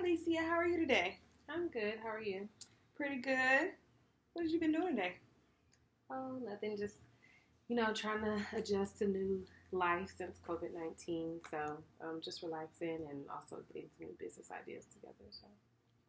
Alicia. How are you today? I'm good. How are you? Pretty good. What have you been doing today? Oh, nothing. Just, trying to adjust to new life since COVID-19. So, just relaxing and also getting some new business ideas together. So,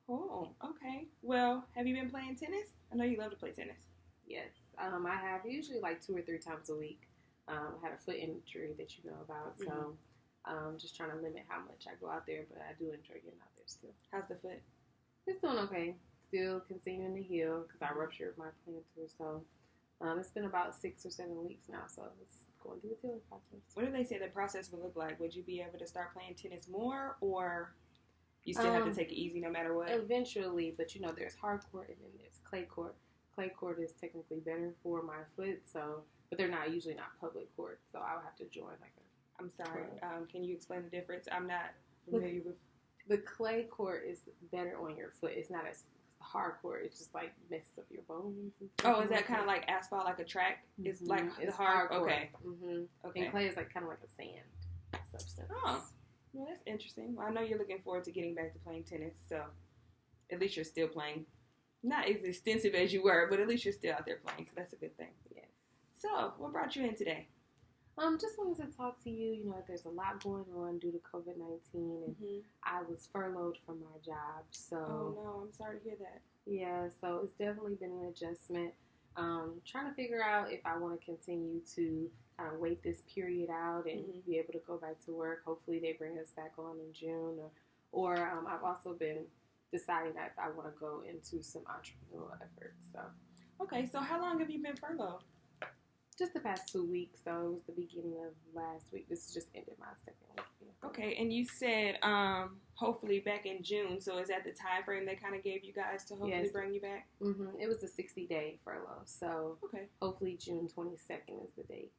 Oh, okay. Well, have you been playing tennis? I know you love to play tennis. yes, I have usually like 2 or 3 times a week. I had a foot injury that you know about. So, just trying to limit how much I go out there, but I do enjoy getting out there still. How's the foot? It's doing okay. Still continuing to heal because I ruptured my plantar. So, it's been about 6 or 7 weeks now. So, it's going through the healing process. What do they say the process would look like? Would you be able to start playing tennis more, or you still have to take it easy no matter what? Eventually, but there's hard court and then there's clay court. Clay court is technically better for my foot, but they're usually not public court, so I would have to join I'm sorry. Can you explain the difference? I'm not familiar with. The clay court is better on your foot. It's not as hard court. It's just like messes up your bones. Oh, is that kind of like asphalt, like a track? It's like it's the hard. court. Okay. Okay. And clay is like kind of like a sand substance. Oh, well, that's interesting. Well, I know you're looking forward to getting back to playing tennis, so at least you're still playing. Not as extensive as you were, but at least you're still out there playing, so that's a good thing. Yes. So, what brought you in today? Just wanted to talk to you. There's a lot going on due to COVID-19, and I was furloughed from my job. So, oh no, I'm sorry to hear that. Yeah, so it's definitely been an adjustment. Trying to figure out if I want to continue to kind of wait this period out and be able to go back to work. Hopefully, they bring us back on in June, or I've also been deciding that if I want to go into some entrepreneurial efforts. So, okay, so how long have you been furloughed? Just the past 2 weeks, so it was the beginning of last week. This just ended my second week. Okay, and you said hopefully back in June. So is that the time frame they kind of gave you guys to hopefully bring you back? It was a 60-day furlough, so hopefully June 22nd is the date.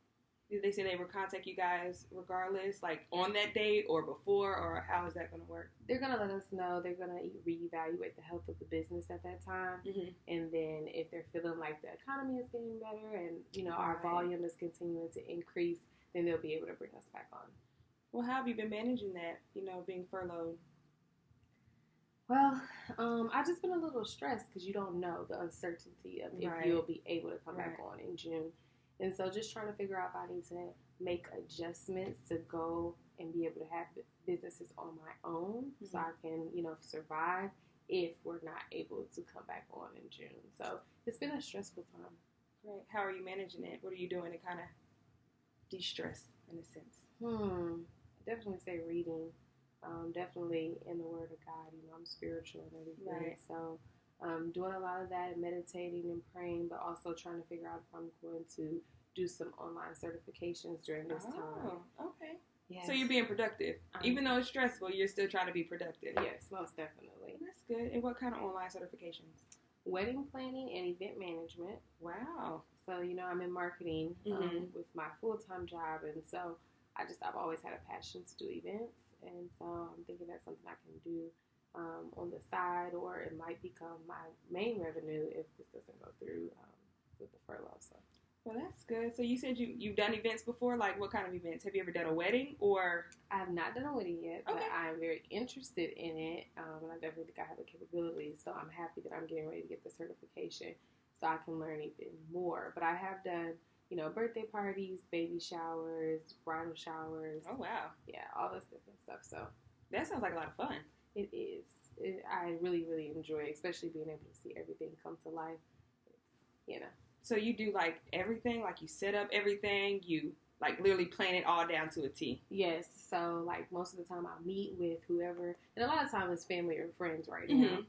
Did they say they would contact you guys regardless, like on that date or before, or how is that going to work? They're going to let us know. They're going to reevaluate the health of the business at that time. And then if they're feeling like the economy is getting better and, our volume is continuing to increase, then they'll be able to bring us back on. Well, how have you been managing that, being furloughed? Well, I've just been a little stressed because you don't know the uncertainty of if you'll be able to come back on in June. And so just trying to figure out if I need to make adjustments to go and be able to have businesses on my own so I can, survive if we're not able to come back on in June. So it's been a stressful time. Right. How are you managing it? What are you doing to kind of de-stress in a sense? I definitely say reading. Definitely in the Word of God. I'm spiritual and everything. Right. So doing a lot of that, meditating and praying, but also trying to figure out if I'm going to do some online certifications during this time. Okay. Yes. So you're being productive. Even though it's stressful, you're still trying to be productive. Yes, most definitely. That's good. And what kind of online certifications? Wedding planning and event management. Wow. So, I'm in marketing with my full-time job, and so I've always had a passion to do events, and so I'm thinking that's something I can do on the side, or it might become my main revenue if this doesn't go through with the furlough. So. Well, that's good. So you said you've done events before. Like, what kind of events? Have you ever done a wedding or? I have not done a wedding yet, but I'm very interested in it, and I definitely think I have the capabilities. So I'm happy that I'm getting ready to get the certification so I can learn even more. But I have done, birthday parties, baby showers, bridal showers. Oh, wow. Yeah, all this different stuff. So that sounds like a lot of fun. It is. I really, really enjoy it, especially being able to see everything come to life. So you do like everything, like you set up everything, you like literally plan it all down to a T. Yes. So like most of the time I'll meet with whoever, and a lot of times it's family or friends right now.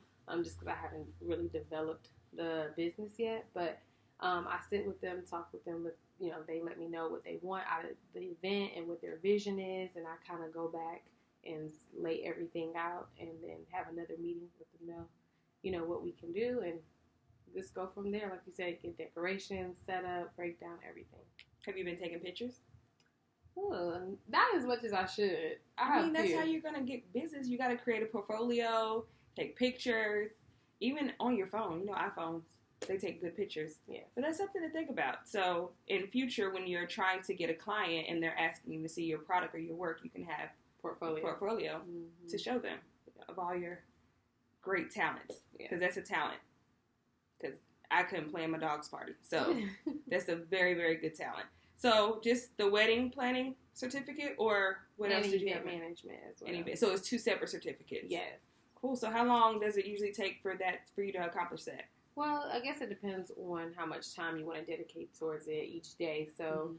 Just because I haven't really developed the business yet, but I sit with them, talk with them, they let me know what they want out of the event and what their vision is, and I kind of go back and lay everything out, and then have another meeting with them know, what we can do, and just go from there. Like you said, get decorations, set up, break down everything. Have you been taking pictures? Not as much as I should. I mean, that's how you're going to get business. You got to create a portfolio, take pictures, even on your phone. iPhones, they take good pictures. Yeah. But that's something to think about. So in future, when you're trying to get a client and they're asking you to see your product or your work, you can have portfolio to show them of all your great talents, because that's a talent. Because I couldn't plan my dog's party, so that's a very, very good talent. So just the wedding planning certificate, or what else did you have? Management as well. So it's 2 separate certificates. Yes. Cool. So how long does it usually take for you to accomplish that? Well, I guess it depends on how much time you want to dedicate towards it each day. So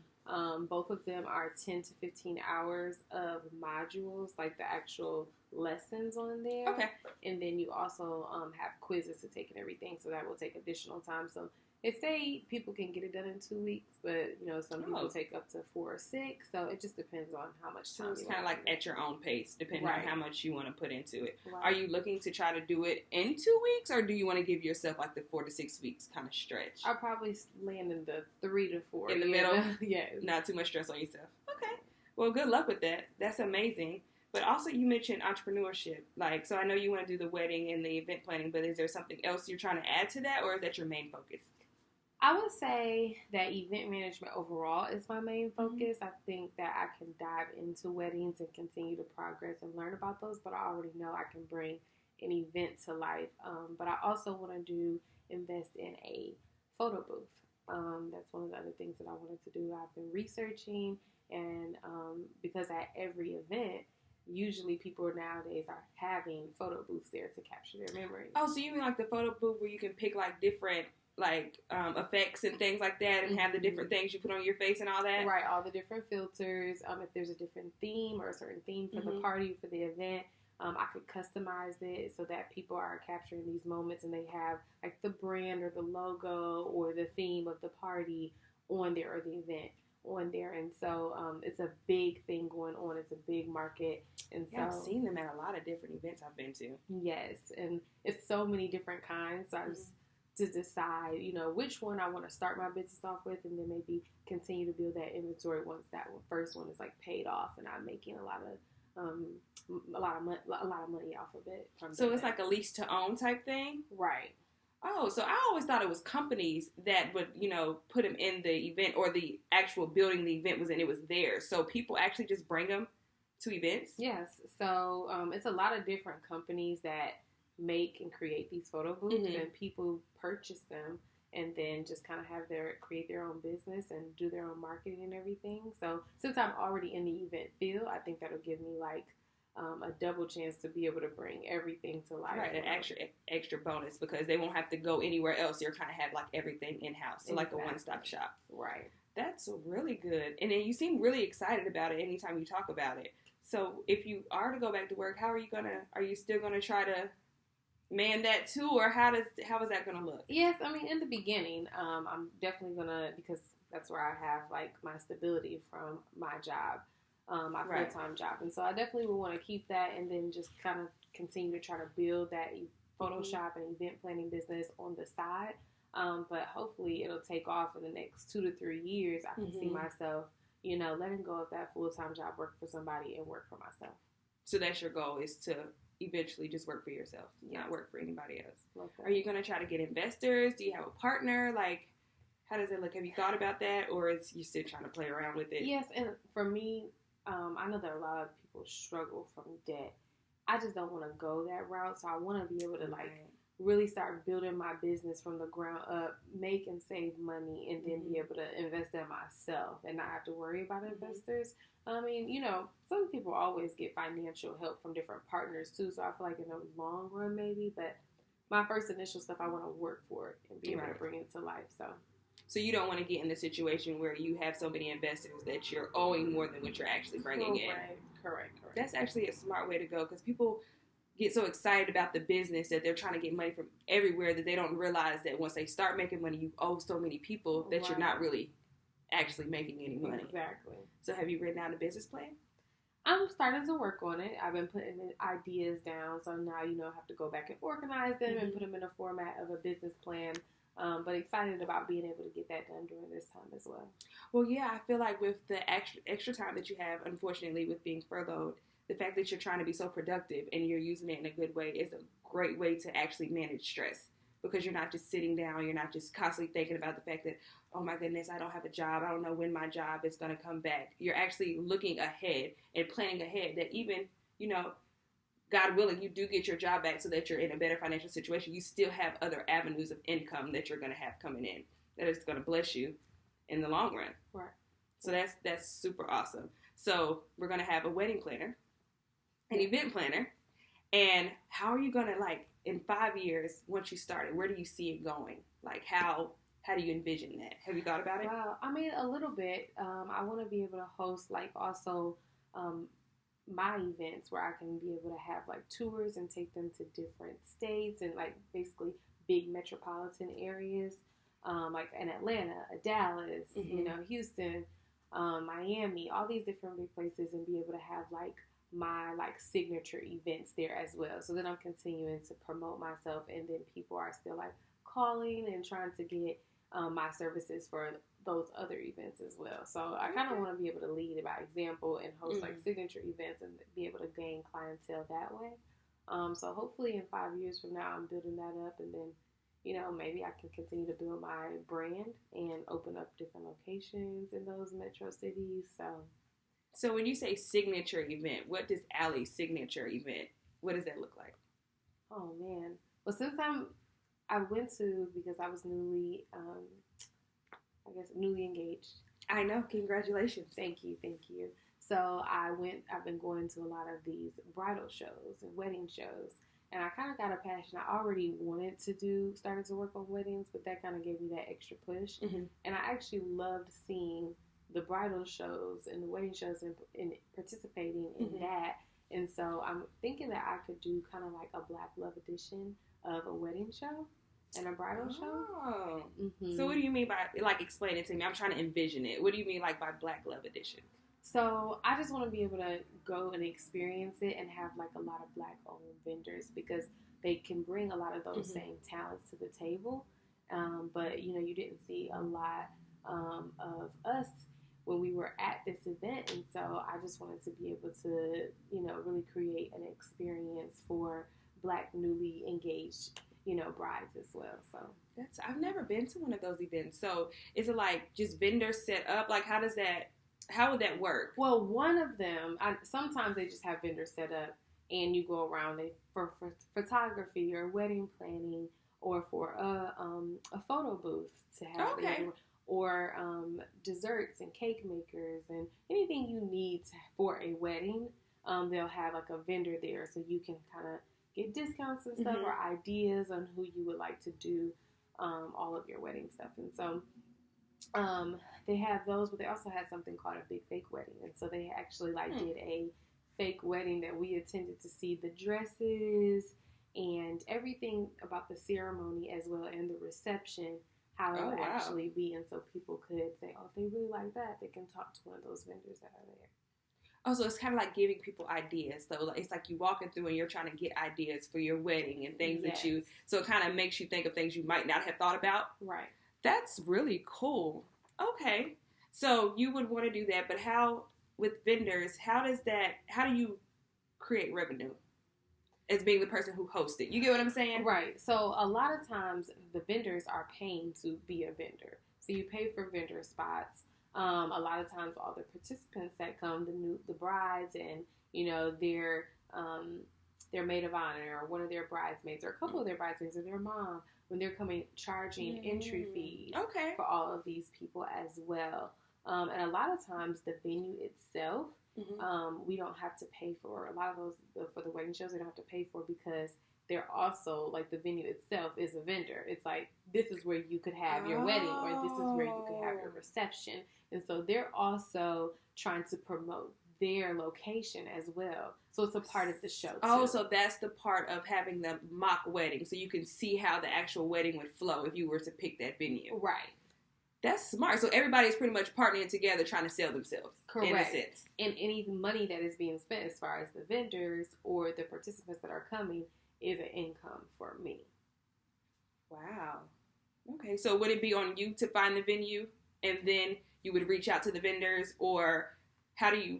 both of them are 10 to 15 hours of modules, like the actual lessons on there. Okay. And then you also have quizzes to take and everything, so that will take additional time. So they say people can get it done in 2 weeks, but some people take up to 4 or 6. So it just depends on how much time. So it's kind of like at your own pace, depending on how much you want to put into it. Right. Are you looking to try to do it in 2 weeks, or do you want to give yourself like the 4 to 6 weeks kind of stretch? I'll probably land in the 3 to 4. In the middle? Yes. Not too much stress on yourself. Okay. Well, good luck with that. That's amazing. But also, you mentioned entrepreneurship. So I know you want to do the wedding and the event planning, but is there something else you're trying to add to that, or is that your main focus? I would say that event management overall is my main focus. I think that I can dive into weddings and continue to progress and learn about those, but I already know I can bring an event to life. But I also want to invest in a photo booth. That's one of the other things that I wanted to do. I've been researching, and because at every event, usually people nowadays are having photo booths there to capture their memories. Oh, so you mean like the photo booth where you can pick different effects and things like that, and have the different things you put on your face and all that? Right, all the different filters. If there's a different theme or a certain theme for the party, for the event, I could customize it so that people are capturing these moments and they have the brand or the logo or the theme of the party on there, or the event on there. And so it's a big thing going on. It's a big market. And I've seen them at a lot of different events I've been to. Yes, and it's so many different kinds. So I just to decide, which one I want to start my business off with, and then maybe continue to build that inventory once that first one is paid off and I'm making a lot of money off of it. So it's like a lease to own type thing, right? Oh, so I always thought it was companies that would, put them in the event, or the actual building the event was in. It was theirs, so people actually just bring them to events. Yes, so it's a lot of different companies that make and create these photo booths, and people purchase them and then just kind of create their own business and do their own marketing and everything. So since I'm already in the event field, I think that'll give me a double chance to be able to bring everything to life. Right, an extra bonus, because they won't have to go anywhere else. You're kind of have everything in house, so exactly. a one-stop shop. Right. That's really good, and then you seem really excited about it anytime you talk about it. So if you are to go back to work, are you still gonna try to man that too, or how is that gonna look? Yes, I mean, in the beginning, I'm definitely gonna, because that's where I have my stability from my job, my full-time job, and so I definitely will want to keep that, and then just kind of continue to try to build that Photoshop and event planning business on the side. But hopefully it'll take off in the next 2 to 3 years. I can see myself, letting go of that full-time job, work for somebody, and work for myself. So that's your goal, is to eventually just work for yourself, not work for anybody else. Okay. Are you going to try to get investors? Do you have a partner? How does it look? Have you thought about that, or is you still trying to play around with it? Yes, and for me, I know that a lot of people struggle from debt. I just don't want to go that route, so I want to be able to really start building my business from the ground up, make and save money, and then be able to invest in myself and not have to worry about investors. I mean, some people always get financial help from different partners too, so I feel like in the long run maybe, but my first initial stuff, I want to work for it and be able to bring it to life. So you don't want to get in the situation where you have so many investors that you're owing more than what you're actually bringing in. Correct. That's actually a smart way to go, because people get so excited about the business that they're trying to get money from everywhere that they don't realize that once they start making money, you owe so many people that you're not really actually making any money. Exactly. So have you written out a business plan? I'm starting to work on it. I've been putting ideas down, so now I have to go back and organize them and put them in a format of a business plan. But excited about being able to get that done during this time as well. Well, yeah, I feel like with the extra time that you have, unfortunately, with being furloughed, the fact that you're trying to be so productive and you're using it in a good way is a great way to actually manage stress, because you're not just sitting down, you're not just constantly thinking about the fact that, oh my goodness, I don't have a job, I don't know when my job is going to come back. You're actually looking ahead and planning ahead that even, God willing, you do get your job back so that you're in a better financial situation, you still have other avenues of income that you're going to have coming in that is going to bless you in the long run. Right. So that's super awesome. So we're going to have a wedding planner, an event planner, and how are you going to, like, in 5 years, once you started, where do you see it going? Like, how do you envision that? Have you thought about it? Well, I mean, a little bit. I want to be able to host, like, also my events where I can be able to have, like, tours and take them to different states and, like, basically big metropolitan areas, like in Atlanta, Dallas, Mm-hmm. you know, Houston, Miami, all these different big places, and be able to have, like, my, like, signature events there as well. So then I'm continuing to promote myself, and then people are still, like, calling and trying to get my services for those other events as well. So I kind of want to be able to lead by example and host like signature events and be able to gain clientele that way. So hopefully in 5 years from now, I'm building that up, and then, you know, maybe I can continue to build my brand and open up different locations in those metro cities. So when you say signature event, what does Allie's signature event, what does that look like? Oh man. Well, since I went to, because I was newly engaged. I know. Congratulations. Thank you. So I've been going to a lot of these bridal shows and wedding shows, and I kind of got a passion. I already started to work on weddings, but that kind of gave me that extra push. Mm-hmm. And I actually loved seeing the bridal shows and the wedding shows and participating in that. And so I'm thinking that I could do kind of like a Black Love edition of a wedding show and a bridal show. So what do you mean by, like, explain it to me? I'm trying to envision it. What do you mean, like, by Black Love edition? So I just want to be able to go and experience it and have, like, a lot of Black-owned vendors, because they can bring a lot of those same talents to the table. But, you know, you didn't see a lot of us when we were at this event. And so I just wanted to be able to, you know, really create an experience for Black newly engaged, you know, brides as well. So I've never been to one of those events. So is it like just vendors set up? Like, how would that work? Well, one of them, sometimes they just have vendors set up and you go around for photography or wedding planning, or for a photo booth to have. Okay. Or desserts and cake makers and anything you need for a wedding. They'll have like a vendor there, so you can kind of get discounts and stuff, or ideas on who you would like to do all of your wedding stuff. And so they have those, but they also had something called a big fake wedding. And so they actually did a fake wedding that we attended to see the dresses and everything about the ceremony as well, and the reception, how it would actually be. And so people could say, oh, if they really like that, they can talk to one of those vendors that are there. Oh, so it's kind of like giving people ideas. So it's like you walking through and you're trying to get ideas for your wedding and things that so it kind of makes you think of things you might not have thought about. Right. That's really cool. Okay. So you would want to do that, but how, with vendors, how do you create revenue as being the person who hosts it? You get what I'm saying? Right. So a lot of times the vendors are paying to be a vendor. So you pay for vendor spots. A lot of times all the participants that come, the brides and, you know, their maid of honor, or one of their bridesmaids, or a couple of their bridesmaids, or their mom, when they're coming, charging entry fees for all of these people as well. And a lot of times the venue itself, we don't have to pay for. A lot of those, for the wedding shows, they don't have to pay for, because they're also, like, the venue itself is a vendor. It's like, this is where you could have your wedding, or this is where you could have your reception. And so they're also trying to promote their location as well. So it's a part of the show, too. Oh, so that's the part of having the mock wedding, so you can see how the actual wedding would flow if you were to pick that venue. Right. That's smart. So everybody's pretty much partnering together trying to sell themselves. Correct. In a sense. And any money that is being spent, as far as the vendors or the participants that are coming, is an income for me. Wow. Okay, so would it be on you to find the venue, and then you would reach out to the vendors, or how do you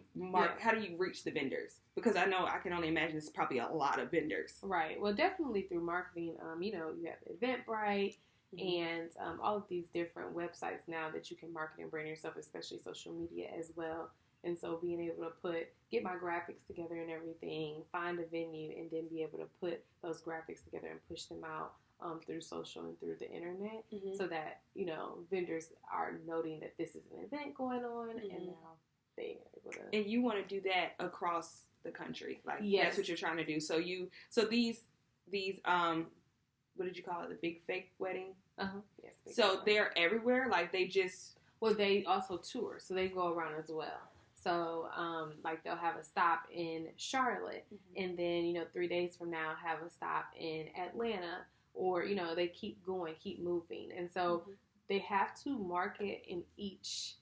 how do you reach the vendors? Because I know, I can only imagine it's probably a lot of vendors. Right. Well, definitely through marketing. You know, you have Eventbrite and all of these different websites now that you can market and brand yourself, especially social media as well. And so being able to get my graphics together and everything, find a venue, and then be able to put those graphics together and push them out through social and through the internet, so that, you know, vendors are noting that this is an event going on, and now they're able to. And you want to do that across the country, like that's what you're trying to do. So these what did you call it? The big fake wedding. Yes. So they're everywhere. Like they just. Well, they also tour, so they go around as well. So, like, they'll have a stop in Charlotte, and then, you know, 3 days from now have a stop in Atlanta, or, you know, they keep going, keep moving. And so they have to market in each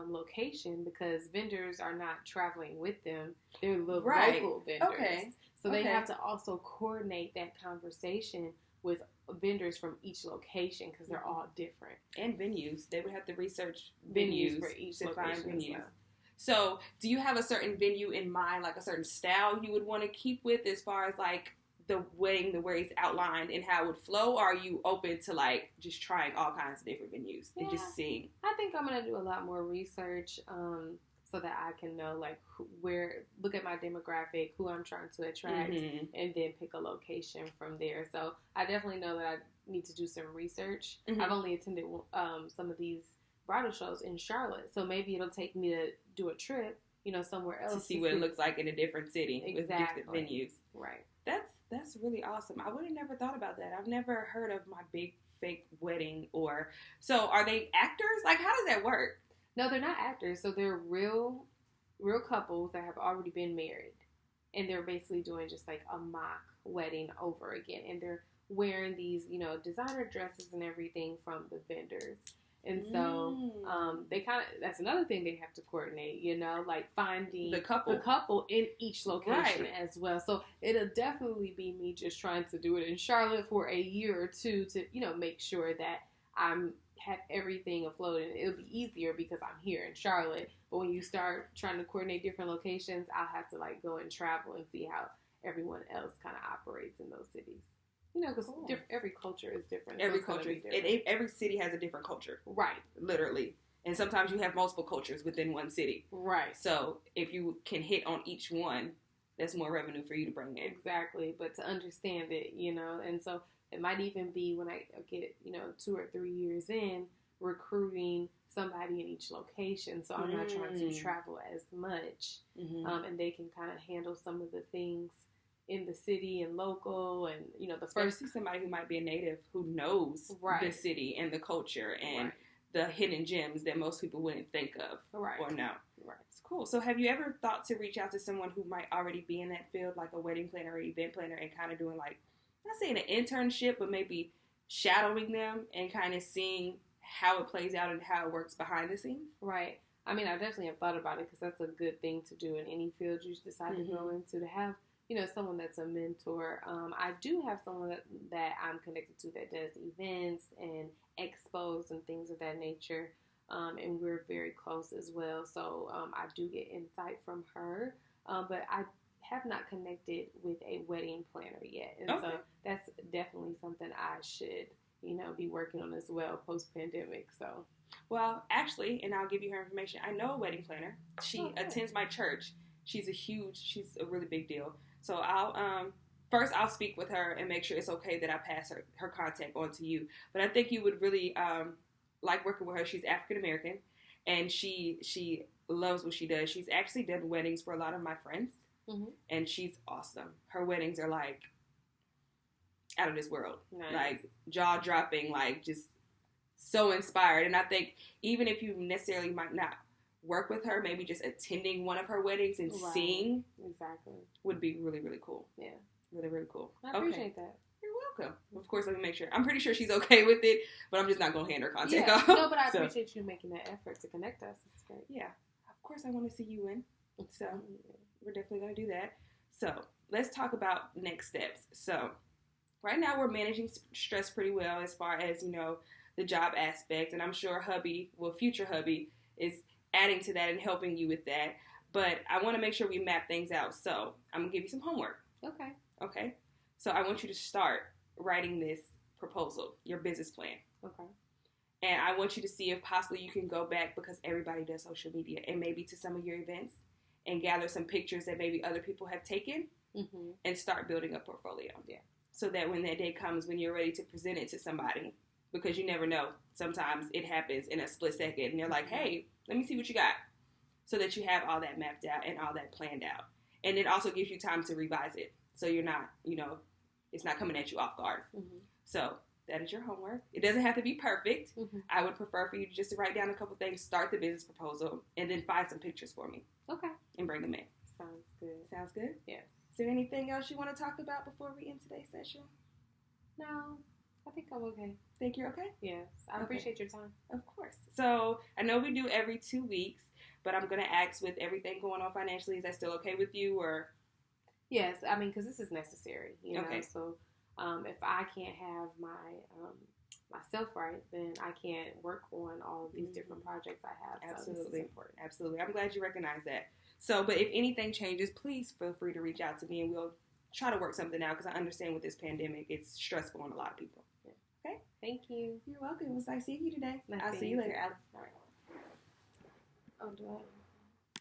location, because vendors are not traveling with them. They're local vendors. Okay. So they have to also coordinate that conversation with vendors from each location, because they're all different. And venues. They would have to research venues for each to find venues. Well. So, do you have a certain venue in mind, like a certain style you would want to keep with, as far as like the wedding, the way it's outlined and how it would flow? Or are you open to like just trying all kinds of different venues and just seeing? I think I'm going to do a lot more research so that I can know like look at my demographic, who I'm trying to attract, and then pick a location from there. So I definitely know that I need to do some research. I've only attended some of these bridal shows in Charlotte, so maybe it'll take me to do a trip, you know, somewhere else to see what it looks like in a different city with different venues. Right. That's really awesome. I would have never thought about that. I've never heard of my big fake wedding. So are they actors? Like, how does that work? No, they're not actors. So they're real couples that have already been married, and they're basically doing just like a mock wedding over again, and they're wearing these, you know, designer dresses and everything from the vendors. And so they kind of, that's another thing they have to coordinate, you know, like finding the couple in each location as well. So it'll definitely be me just trying to do it in Charlotte for a year or two to, you know, make sure that have everything afloat. And it'll be easier because I'm here in Charlotte. But when you start trying to coordinate different locations, I'll have to like go and travel and see how everyone else kind of operates in those cities. You know, because every culture is different. Every culture, and every city has a different culture. Right. Literally. And sometimes you have multiple cultures within one city. Right. So if you can hit on each one, that's more revenue for you to bring in. Exactly. But to understand it, you know, and so it might even be when I get, you know, 2 or 3 years in, recruiting somebody in each location. So I'm not trying to travel as much. And they can kind of handle some of the things in the city and local, and you know, the first somebody who might be a native who knows the city and the culture and the hidden gems that most people wouldn't think of or know. Right. It's cool. So have you ever thought to reach out to someone who might already be in that field, like a wedding planner or event planner, and kind of doing like, not saying an internship, but maybe shadowing them and kind of seeing how it plays out and how it works behind the scenes? Right. I mean, I definitely have thought about it, because that's a good thing to do in any field you decide to go into, to have, you know, someone that's a mentor. I do have someone that I'm connected to that does events and expos and things of that nature, and we're very close as well. So I do get insight from her, but I have not connected with a wedding planner yet, and so that's definitely something I should, you know, be working on as well post-pandemic. So, well, actually, and I'll give you her information. I know a wedding planner. She attends my church. She's a really big deal. So I'll speak with her and make sure it's okay that I pass her contact on to you. But I think you would really like working with her. She's African American, and she loves what she does. She's actually done weddings for a lot of my friends, and she's awesome. Her weddings are like out of this world, like jaw dropping, like just so inspired. And I think even if you necessarily might not work with her, maybe just attending one of her weddings and seeing would be really, really cool. Yeah. Really, really cool. I appreciate that. You're welcome. Of course, let me make sure. I'm pretty sure she's okay with it, but I'm just not going to hand her contact off. No, but I appreciate you making that effort to connect us. It's great. Yeah. Of course, I want to see you in. So we're definitely going to do that. So let's talk about next steps. So right now we're managing stress pretty well as far as, you know, the job aspect. And I'm sure future hubby is adding to that and helping you with that. But I want to make sure we map things out. So I'm going to give you some homework. Okay. So I want you to start writing this proposal, your business plan. And I want you to see if possibly you can go back, because everybody does social media, and maybe to some of your events and gather some pictures that maybe other people have taken and start building a portfolio. Yeah. So that when that day comes, when you're ready to present it to somebody, because you never know, sometimes it happens in a split second and they're like, hey, let me see what you got. So that you have all that mapped out and all that planned out. And it also gives you time to revise it. So you're not, it's not coming at you off guard. So that is your homework. It doesn't have to be perfect. I would prefer for you just to write down a couple things, start the business proposal, and then find some pictures for me. Okay. And bring them in. Sounds good. Sounds good? Yes. Is there anything else you want to talk about before we end today's session? No, I think I'm okay. Think you're okay? Yes. I appreciate your time. Of course. So I know we do every 2 weeks, but I'm going to ask, with everything going on financially, is that still okay with you? Or? Yes. I mean, because this is necessary. Okay. So if I can't have myself right, then I can't work on all of these different projects I have. Absolutely. So this is important. Absolutely. I'm glad you recognize that. So, but if anything changes, please feel free to reach out to me and we'll try to work something out, because I understand with this pandemic, it's stressful on a lot of people. Yeah. Okay? Thank you. You're welcome. It was nice seeing you today. Nice I'll see you later, Alex. All right. Oh, do I?